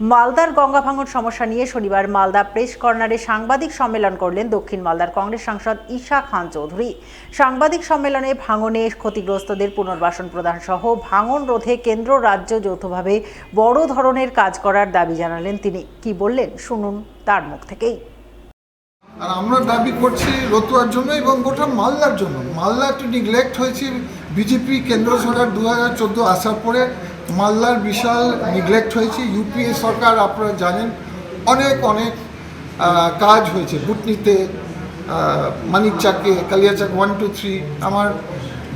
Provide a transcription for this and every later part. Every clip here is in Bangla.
মালদার গঙ্গা ভাঙন সমস্যা নিয়ে শনিবার মালদা প্রেস কর্নারে সাংবাদিক সম্মেলন করলেন দক্ষিণ মালদার কংগ্রেস সাংসদ ঈশা খান চৌধুরী। সাংবাদিক সম্মেলনে ভাঙনে ক্ষতিগ্রস্তদের পুনর্বাসন প্রদান সহ ভাঙন রোধে কেন্দ্র রাজ্য যৌথভাবে বড় ধরনের কাজ করার দাবি জানালেন তিনি। কি বললেন শুনুন তার মুখ থেকেই। আর আমরা দাবি করছি রতুয়ার জন্য এবং গোটা মালদার জন্য। মালদা একটু নিগলেক্ট হয়েছে, বিজেপি কেন্দ্র সরকার 2014 আসার পরে মালদার বিশাল নিগলেক্ট হয়েছে। ইউপিএ সরকার আপনারা জানেন অনেক কাজ হয়েছে, বুটনিতে, মানিকচাকে, কালিয়াচাক 1, 2, 3। আমার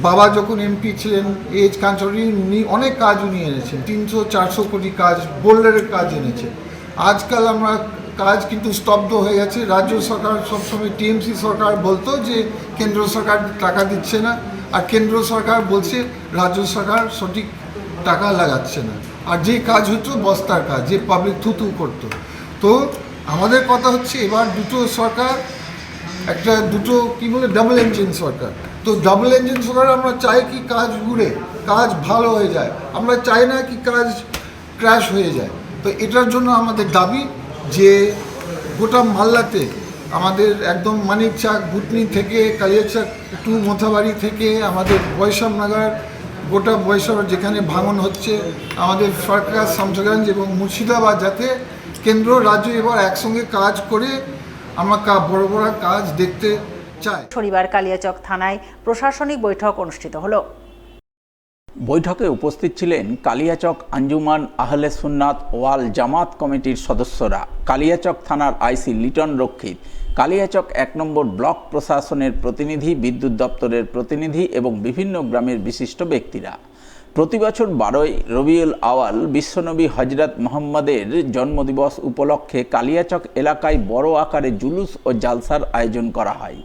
বাবা যখন এমপি ছিলেন এজ কাঞ্চরি উনি অনেক কাজ উনি এনেছেন, 300-400 কোটি কাজ, বোল্ডারের কাজ এনেছে। আজকাল আমরা কাজ কিন্তু স্তব্ধ হয়ে গেছে। রাজ্য সরকার সবসময় টিএমসি সরকার বলতো যে কেন্দ্র সরকার টাকা দিচ্ছে না, আর কেন্দ্র সরকার বলছে রাজ্য সরকার সঠিক টাকা লাগাচ্ছে না। আর যে কাজ হতো বস্তার কাজ, যে পাবলিক থুতু করতো। তো আমাদের কথা হচ্ছে এবার দুটো সরকার, দুটো কি বলে ডাবল ইঞ্জিন সরকার। তো ডাবল ইঞ্জিন সরকার আমরা চাই কি কাজ ঘুরে, কাজ ভালো হয়ে যায়। আমরা চাই না কি কাজ ক্র্যাশ হয়ে যায়। তো এটার জন্য আমাদের দাবি যে গোটা মালদাতে আমাদের একদম মানিকচাক, বুটনি থেকে কালিয়াচাক টু মোথাবাড়ি থেকে আমাদের বৈশাখনগর, গোটা বৈশাখ যেখানে ভাঙন হচ্ছে, আমাদের ফারাক্কা, শামসাগঞ্জ এবং মুর্শিদাবাদ, যাতে কেন্দ্র রাজ্য এবার একসঙ্গে কাজ করে আমরা বড় বড় কাজ দেখতে চাই। শনিবার কালিয়াচক থানায় প্রশাসনিক বৈঠক অনুষ্ঠিত হলো। বৈঠকে উপস্থিত ছিলেন কালিয়াচক আঞ্জুমান আহলে সুন্নাত ওয়াল জামাত কমিটির সদস্যরা, কালিয়াচক থানার আইসি লিটন রক্ষিত, কালিয়াচক 1 নম্বর ব্লক প্রশাসনের প্রতিনিধি, বিদ্যুৎ দপ্তরের প্রতিনিধি এবং বিভিন্ন গ্রামের বিশিষ্ট ব্যক্তিরা। প্রতি বছর 12ই রবিউল আওয়াল বিশ্বনবী হজরত মোহাম্মদের জন্মদিবস উপলক্ষে কালিয়াচক এলাকায় বড় আকারে জুলুস ও জালসার আয়োজন করা হয়।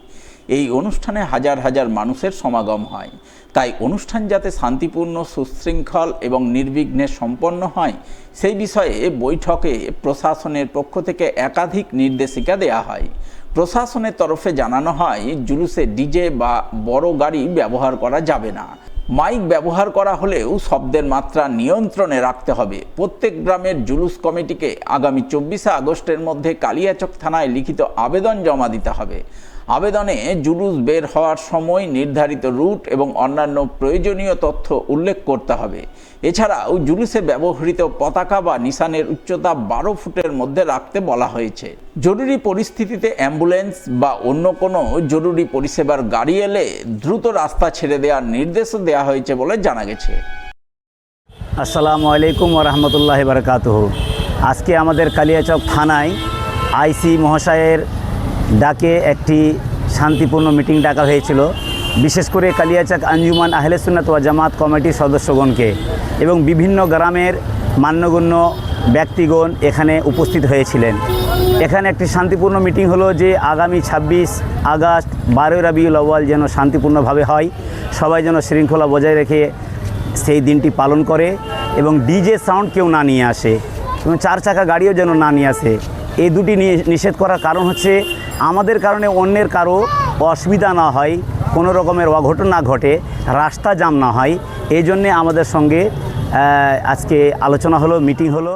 এই অনুষ্ঠানে হাজার হাজার মানুষের সমাগম হয়। তাই অনুষ্ঠান যাতে শান্তিপূর্ণ, সুশৃঙ্খল এবং নির্বিঘ্নে সম্পন্ন হয় সেই বিষয়ে বৈঠকে প্রশাসনের পক্ষ থেকে একাধিক নির্দেশিকা দেওয়া হয়। প্রশাসনের তরফে জানানো হয় জুলুসে ডিজে বা বড় গাড়ি ব্যবহার করা যাবে না। মাইক ব্যবহার করা হলেও শব্দের মাত্রা নিয়ন্ত্রণে রাখতে হবে। প্রত্যেক গ্রামের জুলুস কমিটিকে আগামী 24শে আগস্টের মধ্যে কালিয়াচক থানায় লিখিত আবেদন জমা দিতে হবে। আবেদনে জুলুস বের হওয়ার সময়, নির্ধারিত রুট এবং অন্যান্য প্রয়োজনীয় তথ্য উল্লেখ করতে হবে। এছাড়াও জুলুসে ব্যবহৃত পতাকা বা নিশানের উচ্চতা 12 ফুটের মধ্যে রাখতে বলা হয়েছে। জরুরি পরিস্থিতিতে অ্যাম্বুলেন্স বা অন্য কোনো জরুরি পরিষেবার গাড়ি এলে দ্রুত রাস্তা ছেড়ে দেওয়ার নির্দেশও দেওয়া হয়েছে বলে জানা গেছে। আসসালামু আলাইকুম ওয়া রাহমাতুল্লাহি ওয়া বারাকাতুহু। আজকে আমাদের কালিয়াচক থানায় আইসি মহাশয়ের ডাকে একটি শান্তিপূর্ণ মিটিং ডাকা হয়েছিল। বিশেষ করে কালিয়াচক আঞ্জুমান আহলে সুন্নাত ওয়াল জামাত কমিটির সদস্যগণকে এবং বিভিন্ন গ্রামের মান্যগণ্য ব্যক্তিগণ এখানে উপস্থিত হয়েছিলেন। এখানে একটি শান্তিপূর্ণ মিটিং হলো যে আগামী 26 আগস্ট 12 রবিউল আউয়াল যেন শান্তিপূর্ণভাবে হয়, সবাই যেন শৃঙ্খলা বজায় রেখে সেই দিনটি পালন করে এবং ডিজে সাউন্ড কেউ না নিয়ে আসে এবং 4 চাকা গাড়িও যেন না নিয়ে আসে। এই দুটি নিষেধ করার কারণ হচ্ছে আমাদের কারণে অন্যের কারো অসুবিধা না হয়, কোনো রকমের অঘটন না ঘটে, রাস্তা জ্যাম না হয়। এই জন্যে আমাদের সঙ্গে আজকে আলোচনা হলো, মিটিং হলো।